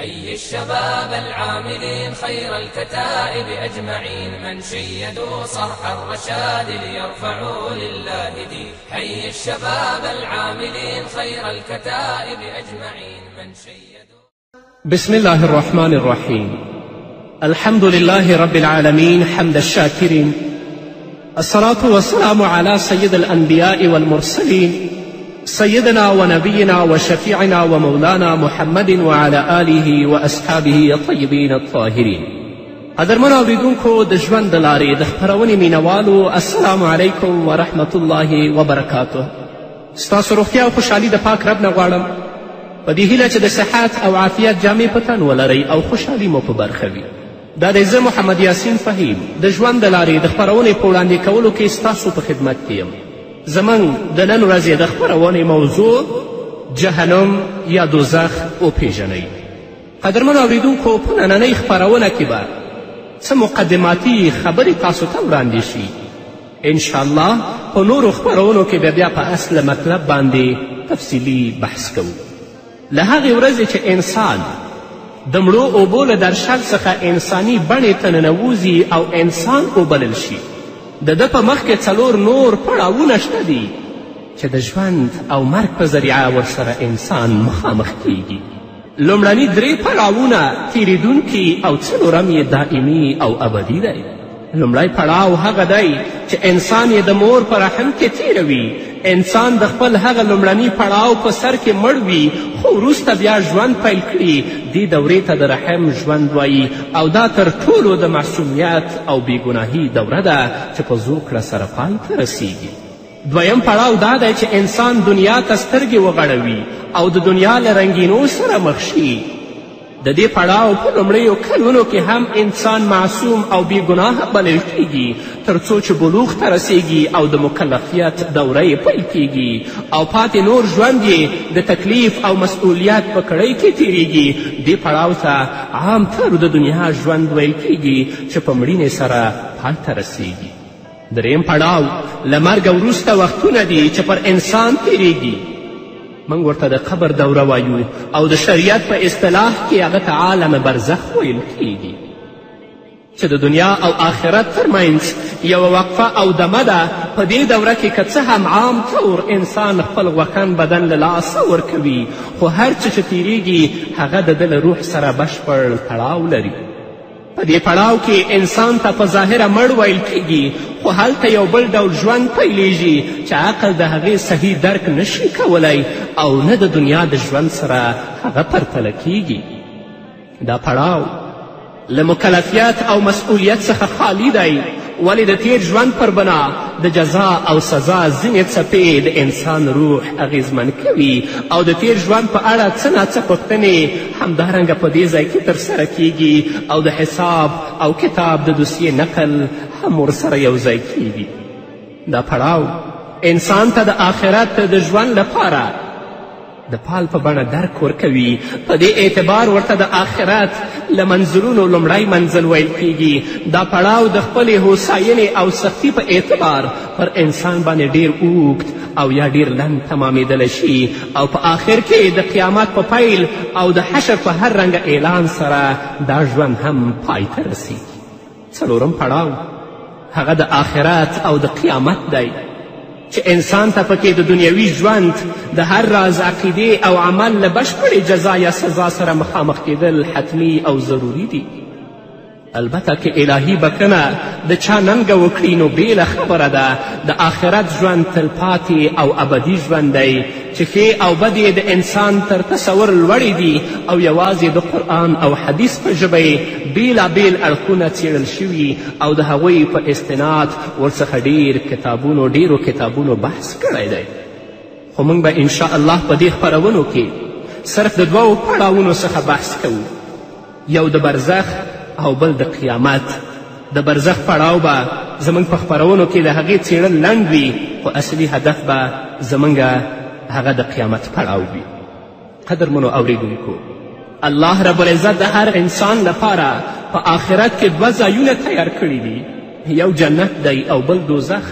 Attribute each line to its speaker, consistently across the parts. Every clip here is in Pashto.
Speaker 1: حي الشباب العاملين خير الكتائب أجمعين من شيدوا صرح الرشاد ليرفعوا لله دين. حي الشباب العاملين خير الكتائب أجمعين من شيدوا.
Speaker 2: بسم الله الرحمن الرحيم. الحمد لله رب العالمين حمد الشاكرين، الصلاة والسلام على سيد الأنبياء والمرسلين سيدنا ونبينا وشفيعنا ومولانا محمد وعلى آله وأصحابه الطيبين الطاهرين. قدرمنو اوریدونکو د ژوند د لارې د خپرونې مینوالو، السلام علیکم ورحمت الله وبرکاته. ستاسو روغتیا او خوشحالي د پاک رب نه غواړم، په دې هیله چې د صحت او عافیت جامې په تن ولرئ او خوشحالي مو په برخه وي. دا دی زه محمد یاسین فهیم د ژوند د لارې د خپرونې په وړاندې کولو کې ستاسو په خدمت کې یم. زموږ د نن ورځې د خپرونې موضوع جهنم یا دوزخ وپیژنئ. قدرمنو اوریدونکو، په نننۍ خپرونه کې به څه مقدماتي خبرې تاسو ته وړاندې شي. انشاءالله په نورو خپرونو کې بیا په اصل مطلب باندې تفصیلي بحث کوو. له هغې ورځې چې انسان د مړو اوبو له درشل څخه انساني بڼې ته ننوځي او انسان وبلل شي، د ده په مخ کې څلور نور پړاوونه شته دي چې د ژوند او مرګ په ذریعه ورسره انسان مخامخ کیږي. لومړني درې پړاوونه تیریدونکي او څلورم یې دائمي او ابدي دی. لومړی پړاو هغه دی چې انسان یې د مور په رحم کې تیروي. انسان د خپل هغه لومړني پړاو په سر کې مړ وي، خو وروسته بیا ژوند پیل کړي. دې دورې ته د رحم ژوند وایي او دا تر ټولو د معصومیت او بېګناهي دوره ده چې په زوکړه سره پای ته رسیږي. دویم پړاو دا دی چې انسان دنیا ته سترګې وغړوي او د دنیا له رنګینو سره مخ شي. د دې پړاو په لومړیو کلونو کې هم انسان معصوم او بېګناهه بلل کیږي، تر څو چې بلوغ ته رسیږي او د مکلفیت دوره یې پیل کیږي او پاتې نور ژوند یې د تکلیف او مسئولیت په کړۍ کې تیریږي. دې پړاو ته عام طور د دنیا ژوند ویل کیږي چې په مړینې سره پای ته رسیږي. دریم پړاو له مرګه وروسته وختونه دي چې پر انسان تیریږي. موږ ورته د قبر دوره وایو او د شریعت په اصطلاح کې هغه ته عالم برزخ ویل کیږي، چې د دنیا او آخرت ترمنځ یوه وقفه او دمه ده. په دې دوره کې که څه هم عام طور انسان خپل غوښن بدن له لاسه ورکوي، خو هر څه چې تیریږي هغه د ده له روح سره بشپړ تړاو لري. په دې پړاو کې انسان ته په ظاهره مړ ویل کیږي، خو هلته یو بل ډول ژوند پیلیږي چې عقل د هغې صحیح درک نشي کولی او نه د دنیا د ژوند سره هغه پرتله کیږي. دا پړاو له مکلفیت او مسئولیت څخه خالی دی، ولې د تیر ژوند پر بنا د جزا او سزا ځینې څپې د انسان روح اغیزمن کوي او د تیر ژوند په اړه څه ناڅه پوښتنې همدارنګه په دې ځای کې ترسره کیږي او د حساب او کتاب د دوسیې نقل هم ورسره یو ځای کیږي. دا پړاو انسان ته د آخرت د ژوند لپاره د پال په بڼه درک ورکوي. په دې اعتبار ورته د آخرت له منزلونو لومړی منزل ویل کیږي. دا پړاو د خپلې هوساینې او سختي په اعتبار پر انسان باندې ډیر اوږد او یا ډیر لنډ تمامیدلی شي او په آخر کې د قیامت په پیل او د حشر په هر رنګه اعلان سره دا ژوند هم پای ته رسیږي. څلورم پړاو هغه د آخرت او د قیامت دی چې انسان ته پکې د دنیوي ژوند د هر راز عقیدې او عمل له بشپړې جزا یا سزا سره مخامخ کیدل حتمی او ضروري دي. البته که الهي بکنه د چا ننګه وکړي نو بیله خبره ده د آخرت ژوند تلپاتې او ابدي ژوند دی چې ښې او بد د انسان تر تصور لوړې دي او یوازې د قرآن او حدیث په ژبه یې بیلابیل اړخونه څیړل شوي او د هغوی په استناد ورڅخه ډیرو کتابونو بحث کړی دی. خو موږ به انشاءالله په دې خپرونو کې صرف د دوو پړاوونو څخه بحث کوو، یو د برزخ او بل د قیامت. د برزخ پړاو به زموږ په خپرونو کې د هغې څیړل لنډ وي، خو اصلي هدف به زموږ هغه د قیامت پړاو وي. قدرمنو اوریدونکو، الله رب العزت د هر انسان لپاره په آخرت کې دوه ځایونه تیار کړي دي، یو جنت دی او بل دوزخ.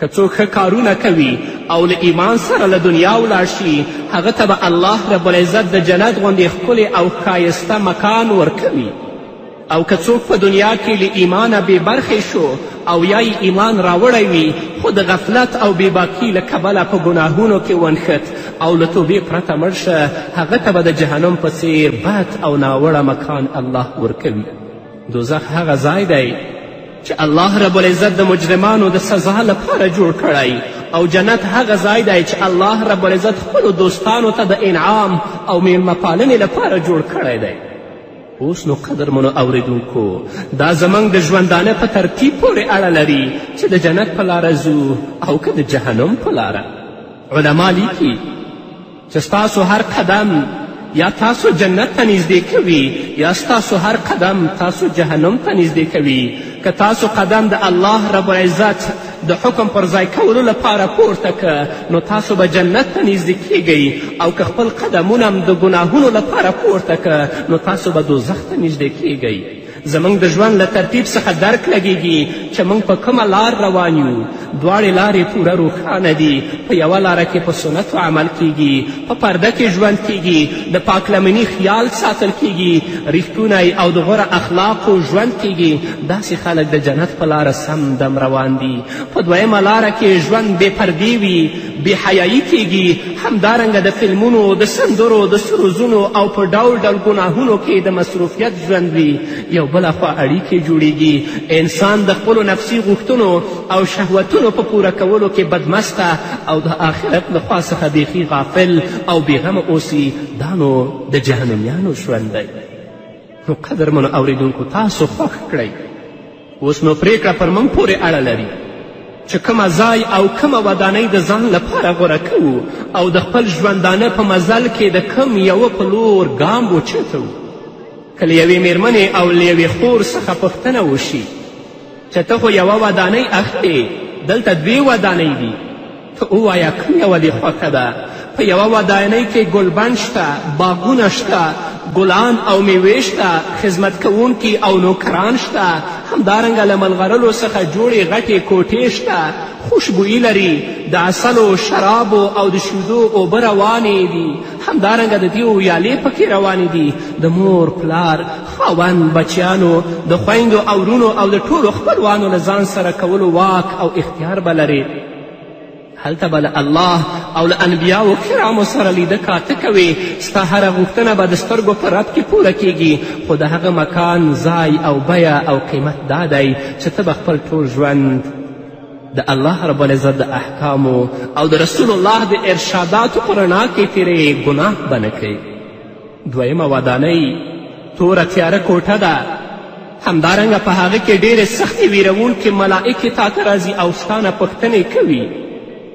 Speaker 2: که څوک ښه کارونه کوي او له ایمان سره له دنیا ولاړ شي هغه ته به الله رب العزت د جنت غوندې ښکلې او ښایسته مکان ورکوي او که څوک په دنیا کې له ایمانه بې برخې شو او یا یې ایمان راوړی وي خو د غفلت او بېباکي له کبله په ګناهونو کې ونښت او له توبې پرته مړ شه هغه ته به د جهنم په څیر بد او ناوړه مکان الله ورکوي. دوزخ هغه ځای دی چې الله رب العزت د مجرمانو د سزا لپاره جوړ کړی او جنت هغه ځای دی چې الله رب العزت خپلو دوستانو ته د انعام او میلمه پالنې لپاره جوړ کړی دی. اوس نو قدرمنو اوریدونکو دا زموږ د ژوندانه په ترتیب پورې اړه لري چې د جنت په لاره ځو او که د جهنم په لاره. علما لیکي چې ستاسو هر قدم یا تاسو جنت ته نږدې کوي یا ستاسو هر قدم تاسو جهنم ته نږدې کوي. که تاسو قدم د الله رب العزت د حکم پر ځای کولو لپاره پورته که نو تاسو به جنت ته نږدې کیږئ او که خپل قدمونه هم د ګناهونو لپاره پورته که نو تاسو به دوزخ ته نږدې کیږئ. زموږ د ژوند له ترتیب څخه درک لګیږي چې موږ په کومه لار روان یو. دواړې لارې پوره روښانه دي. په یوه لاره کې په سنتو عمل کیږي، په پرده کې ژوند کیږي، د پاکلمني خیال ساتل کیږي، ریښتونی او د غوره اخلاقو ژوند کیږي. داسې خلک د جنت په لاره سم دم روان دي. په دویمه لاره کې ژوند بې پردې وي، بې حیایي کیږي، همدارنګه د فلمونو، د سندرو، د سروزونو او په ډول ډول ګناهونو کې د مصروفیت ژوند وي. یو بله خوا اړیکې جوړیږي. انسان د خپلو نفسي غوښتنو او شهوتونو په پوره کولو کې بدمسته او د آخرت له خوا څخه بیخي غافل او بېغمه اوسي. دا نو د جهنمیانو ژوند دی. نو قدرمنو اوریدونکو تاسو خوښ کړئ. اوس نو پریکړه پر موږ پورې اړه لري چې کومه ځای او کومه ودانۍ د ځان لپاره غوره کوو او د خپل ژوندانه په مزل کې د کم یوه په لور ګام وچتو. که له یوې میرمنې او له یوې خور څخه پوښتنه وشي چې ته خو یوه ودانۍ اخلې، دلته دوې ودانۍ دي، ته ووایه کوم یوه دې خوښه ده؟ په یوه ودانۍ کې ګلبن شته، باغونه شته، ګلان او میوې شته، خدمت کوونکي او نوکران شته، همدارنګه له ملغلرو څخه جوړې غټې کوټې شته، خوشبویي لري، د عسلو، شرابو او د شیدو اوبه روانې دي، همدارنګه د دې ویالې پکې روانې دي. د مور، پلار، خاوند، بچیانو، د خویندو او ورونو او د ټولو خپلوانو له ځان سره کولو واک او اختیار به لرې. هلته به له الله او له انبیاو کرامو سره لیده کاته کوې. ستا هره غوښتنه به د سترګو په رپ کې پوره کیږي. خو د هغه مکان، ځای او بیه او قیمت دا دی چې ته به خپل ټول ژوند د الله رب العزت د احکامو او د رسول الله د ارشاداتو په رڼا کې تیرې، ګناه به نه کوې. دویمه ودانۍ توره تیاره کوټه ده. همدارنګه په هغه کې ډېرې سختې ویرونکې ملائکې تا ته راځي او ستا نه پوښتنې کوي.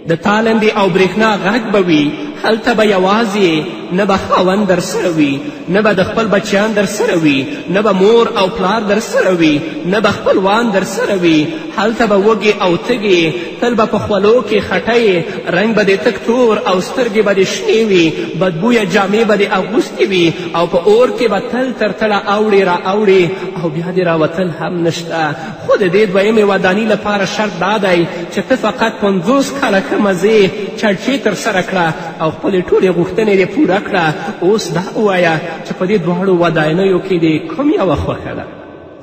Speaker 2: د تالندې او برېښنا غږ به وي. هلته به یوازې نه به خاوند در سره وي، نه به د خپل بچیان در سره وي، نه به مور او پلار در سره وي، نه به خپلوان در سره وي. هلته به وږې او تږې، تل به په خولو کې خټۍ، رنګ به دې تک تور او سترګې به دې شنې وي، بدبویه جامې به دې اغوستې وي او په اور کې به تل تر تله اوړې را اوړې او بیا دې راوتل هم نشته. خو د دې دویمې ودانۍ لپاره شرط دا دی چې ته فقط 50 کاله ښه مزې چړچې ترسره کړه او خپلې ټولې غوښتنې دې پوره کړه. اوس دا ووایه چې په دې دواړو ودانیو کې دې کوم یوه خوښه ده؟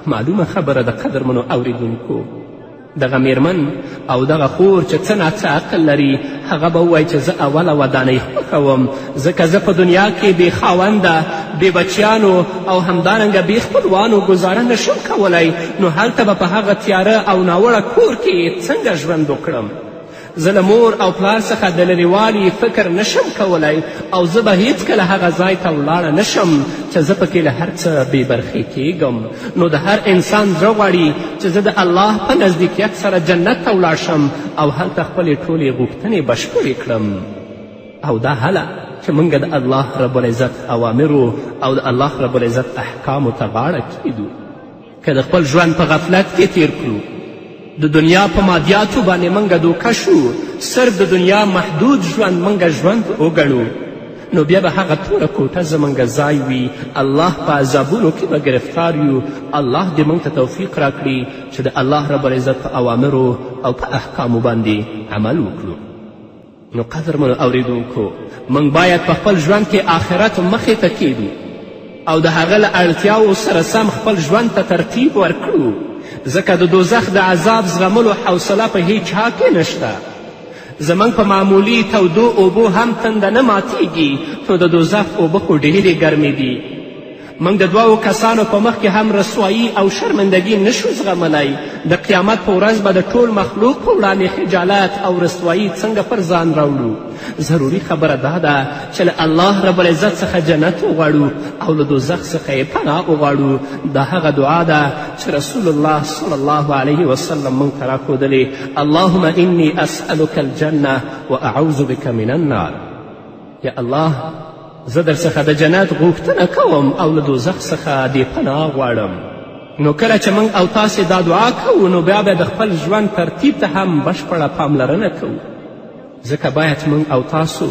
Speaker 2: معلومه خبره د قدرمنو اوریدونکو دغه میرمن او دغه خور چې څه ناڅه عقل لري هغه به ووایي چې زه اوله ودانۍ خوښوم، ځکه زه په دنیا کې بې خاونده، بې بچیانو او همدارنګه بې خپلوانو ګزاره نشم کولی. نو هلته به په هغه تیاره او ناوړه کور کې څنګه ژوند وکړم؟ زه له مور او پلار څخه د لرېوالي فکر نشم کولی او زه به هیڅکله هغه ځای ته ولاړه نشم چې زه پکې له هر څه بې برخې کیږم. نو د هر انسان زړه غواړي چې زه د الله په نزدیکیت سره جنت ته ولاړ شم او هلته خپلې ټولې غوښتنې بشپړې کړم. او دا هله چې موږ د الله رب العزت اوامرو او د الله رب العزت احکامو ته غاړه کیدو. که د خپل ژوند په غفلت کې تیر کړو، د دنیا په مادیاتو باندې موږ دوکه شو، صرف د دنیا محدود ژوند موږ ژوند وګڼو، نو بیا به هغه توره کوټه زموږ ځای وي. الله په عذابونو کې به ګرفتار یو. الله دې موږ ته توفیق راکړي چې د الله رب العزت په اوامرو او په احکامو باندې عمل وکړو. نو قدرمنو اوریدونکو، موږ باید په خپل ژوند کې آخرت مخې ته کیږو او د هغه له اړتیاو سره سم خپل ژوند ته ترتیب ورکړو، ځکه د دوزخ د عذاب زغملو حوصله په هیچ چا کې نشته. زموږ په معمولي تودو اوبو هم تنده نه ماتیږي، نو د دوزخ اوبه خو ډېرې ګرمې دي. موږ د دوو کسانو په مخ کې هم رسوایي او شرمندګي نشو زغملی. د قیامت په ورځ به د ټول مخلوق په وړاندې خجالت او رسوایي څنګه پر ځان راوړو. ضروري خبره دا ده چې له الله رب العزت څخه جنت وغواړو او له دوزخ څخه یې پناه وغواړو. دا هغه دعا ده چې رسول الله صلی الله علیه وسلم موږ ته راښودلې: اللهم انی اسألک الجنه واعوذ بک من النار. یا الله، زه در څخه د جنت غوښتنه کوم او له دوزخ څخه دې پناه غواړم. نو کله چې موږ او تاسې دا دعا کوو، نو بیا د خپل ژوند ترتیب ته هم بشپړه پاملرنه کوو، ځکه باید موږ او تاسو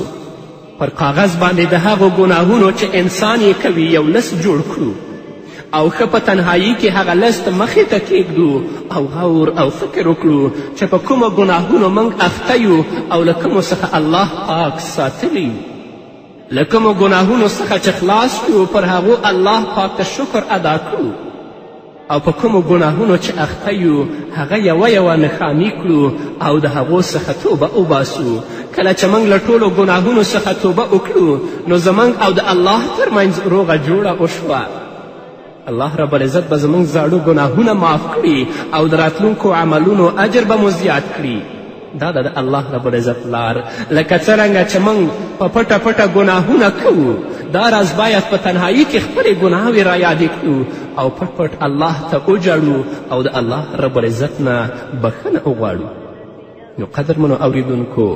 Speaker 2: پر کاغذ باندې د هغو ګناهونو چې انسان یې کوي یو لست جوړ کړو او ښه په تنهایي کې هغه لست مخې ته کیږدو او غور او فکر وکړو چې په کومو ګناهونو موږ اخته یو او له کومو څخه الله پاک ساتلی یو. له کومو ګناهونو څخه چې خلاص یو، پر هغو الله پاک ته شکر ادا کړو، او په کومو ګناهونو چې اخته یو هغه یوه نښاني کړو او د هغو څخه توبه وباسو. کله چې موږ له ټولو ګناهونو څخه توبه وکړو، نو زموږ او د الله ترمنځ روغه جوړه وشوه. الله رب العزت به زموږ زاړه ګناهونه معاف کړي او د راتلونکو عملونو اجر به مو زیات کړي. دا د الله رب العزت لار. لکه څرنګه چې موږ په پټه پټه ګناهونه کوو، دا راز باید په تنهایي کې خپلې ګناهوې را یادې کړو او پټ پټ الله ته وجړو او د الله رب العزت نه بښنه وغواړو. نو قدرمنو اوریدونکو،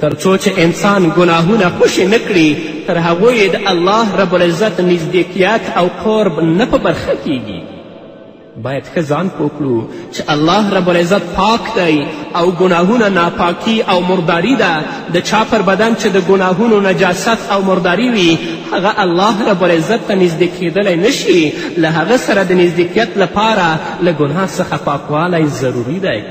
Speaker 2: تر څو چې انسان ګناهونه خوشې نه کړي، تر هغو یې د الله رب العزت نزدېکیت او قرب نه په برخه کیږي. باید ښه ځان پوه کړو چې الله رب العزت پاک دی او ګناهونه ناپاکي او مرداري ده. د چا پر بدن چې د ګناهونو نجاست او مرداري وي، هغه الله رب العزت ته نږدې کیدلی نشي. له هغه سره د نزدېکیت لپاره له ګناه څخه پاکوالی ضروري دی.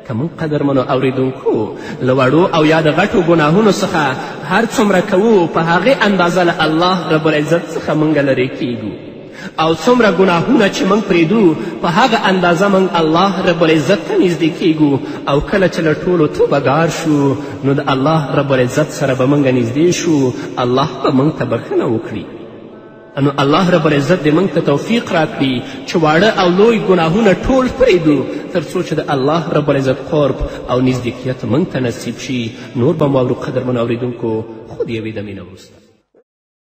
Speaker 2: که موږ قدرمنو اوریدونکو له وړو او یا د غټو ګناهونو څخه هر څومره کوو، په هغې اندازه له الله رب العزت څخه موږ لرې کیږو، او څومره ګناهونه چې موږ پرېږدو، په هغه اندازه موږ الله رب العزت ته نږدې کیږو. او کله چې له ټولو توبهګار شو، نو د الله رب العزت سره به موږ نږدې شو. الله به موږ ته بښنه وکړي. نو الله رب العزت دې موږ ته توفیق راکړي چې واړه او لوی ګناهونه ټول پرېږدو، تر څو چې د الله رب العزت قرب او نزدېکیت موږ ته نصیب شي. نور به مو اورو قدرمنو اورېدونکو، خو د یوې دمې نه وروسته.